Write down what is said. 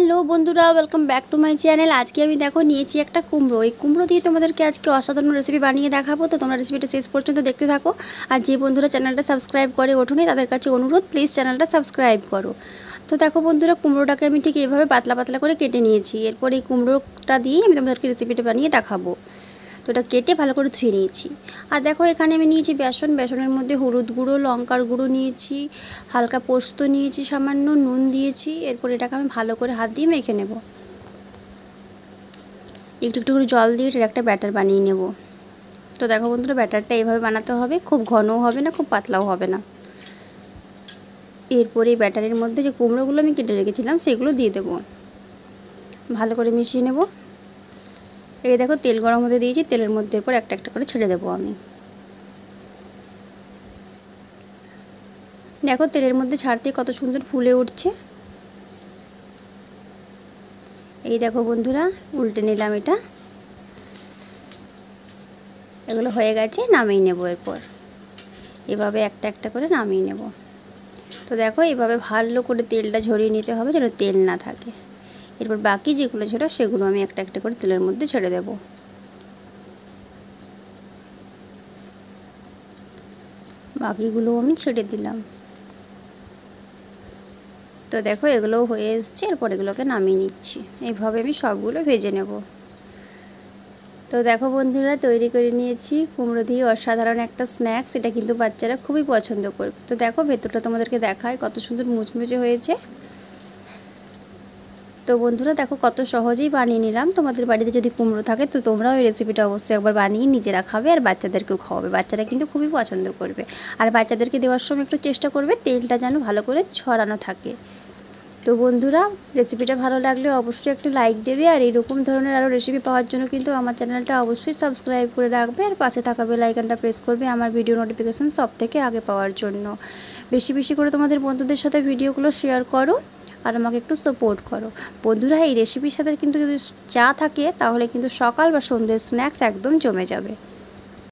Hello বন্ধুরা, welcome back to my channel. আজকে আমি দেখো নিয়েছি একটা কুমড়ো। এই কুমড়ো দিয়ে তোমাদেরকে আজকে অসাধারণ রেসিপি বানিয়ে দেখাবো। তো তোমরা রেসিপিটা শেষ পর্যন্ত দেখতে থাকো। আর যে বন্ধুরা চ্যানেলটা সাবস্ক্রাইব করে ওঠোনি তাদের কাছে অনুরোধ, প্লিজ চ্যানেলটা সাবস্ক্রাইব করো। তো দেখো বন্ধুরা, কুমড়োটাকে আমি ঠিক এইভাবে পাতলা পাতলা করে কেটে নিয়েছি। এরপর এই কুমড়োটা দিয়েই আমি তোমাদেরকে রেসিপিটা বানিয়ে দেখাবো। তো এটা কেটে ভালো করে ধুয়ে নিয়েছি। আর দেখো এখানে আমি নিয়েছি বেসনের মধ্যে হলুদ গুঁড়ো, লঙ্কার গুঁড়ো নিয়েছি, হালকা পোস্ত নিয়েছি, সামান্য নুন দিয়েছি। এরপর এটাকে আমি ভালো করে হাত দিয়ে মেখে নেব। একটু একটু করে জল দিয়ে এটার একটা ব্যাটার বানিয়ে নেব। তো দেখো বন্ধুরা, ব্যাটারটা এইভাবে বানাতে হবে, খুব ঘনও হবে না, খুব পাতলাও হবে না। এরপর এই ব্যাটারের মধ্যে যে কুমড়োগুলো আমি কেটে রেখেছিলাম সেগুলো দিয়ে দেব, ভালো করে মিশিয়ে নেব। এই দেখো তেল গরম হতে দিয়েছি, তেলের মধ্যে এরপর একটা একটা করে ছেড়ে দেবো আমি। দেখো তেলের মধ্যে ছাড়তে কত সুন্দর ফুলে উঠছে। এই দেখো বন্ধুরা, উল্টে নিলাম এটা। এগুলো হয়ে গেছে, নামিয়ে নেব। এরপর এভাবে একটা একটা করে নামিয়ে নেব। তো দেখো এইভাবে ভালো করে তেলটা ঝরিয়ে নিতে হবে যেন তেল না থাকে। এরপর বাকি যেগুলো ছিল সেগুলো আমি একটা একটা করে তেলের মধ্যে ছেড়ে দেব। বাকিগুলো আমি ছেড়ে দিলাম। তো দেখো এগুলোও হয়ে এসছে। এরপর এগুলোকে নামিয়ে নিচ্ছি। এইভাবে আমি সবগুলো ভেজে নেব। তো দেখো বন্ধুরা, তৈরি করে নিয়েছি কুমড়ো দিয়ে অসাধারণ একটা স্ন্যাক্স। এটা কিন্তু বাচ্চারা খুবই পছন্দ করবে। তো দেখো ভেতরটা তোমাদেরকে দেখায় কত সুন্দর মুচমুচে হয়েছে। তো বন্ধুরা দেখো কত সহজেই বানিয়ে নিলাম। তোমাদের বাড়িতে যদি কুমড়ো থাকে তো তোমরাও এই রেসিপিটা অবশ্যই একবার বানিয়ে নিজেরা খাবে আর বাচ্চাদেরকেও খাওয়াবে। বাচ্চারা কিন্তু খুবই পছন্দ করবে। আর বাচ্চাদেরকে দেওয়ার সময় একটু চেষ্টা করবে তেলটা যেন ভালো করে ছড়ানো থাকে। তো বন্ধুরা, রেসিপিটা ভালো লাগলে অবশ্যই একটা লাইক দেবে। আর এরকম ধরনের আরও রেসিপি পাওয়ার জন্য কিন্তু আমার চ্যানেলটা অবশ্যই সাবস্ক্রাইব করে রাখবে। আর পাশে থাকা বেল আইকনটা প্রেস করবে আমার ভিডিও নোটিফিকেশান সব থেকে আগে পাওয়ার জন্য। বেশি বেশি করে তোমাদের বন্ধুদের সাথে ভিডিওগুলো শেয়ার করো আর আমাকে একটু সাপোর্ট করো। বন্ধুরা, এই রেসিপির সাথে কিন্তু যদি চা থাকে তাহলে কিন্তু সকাল বা সন্ধ্যের স্ন্যাক্স একদম জমে যাবে।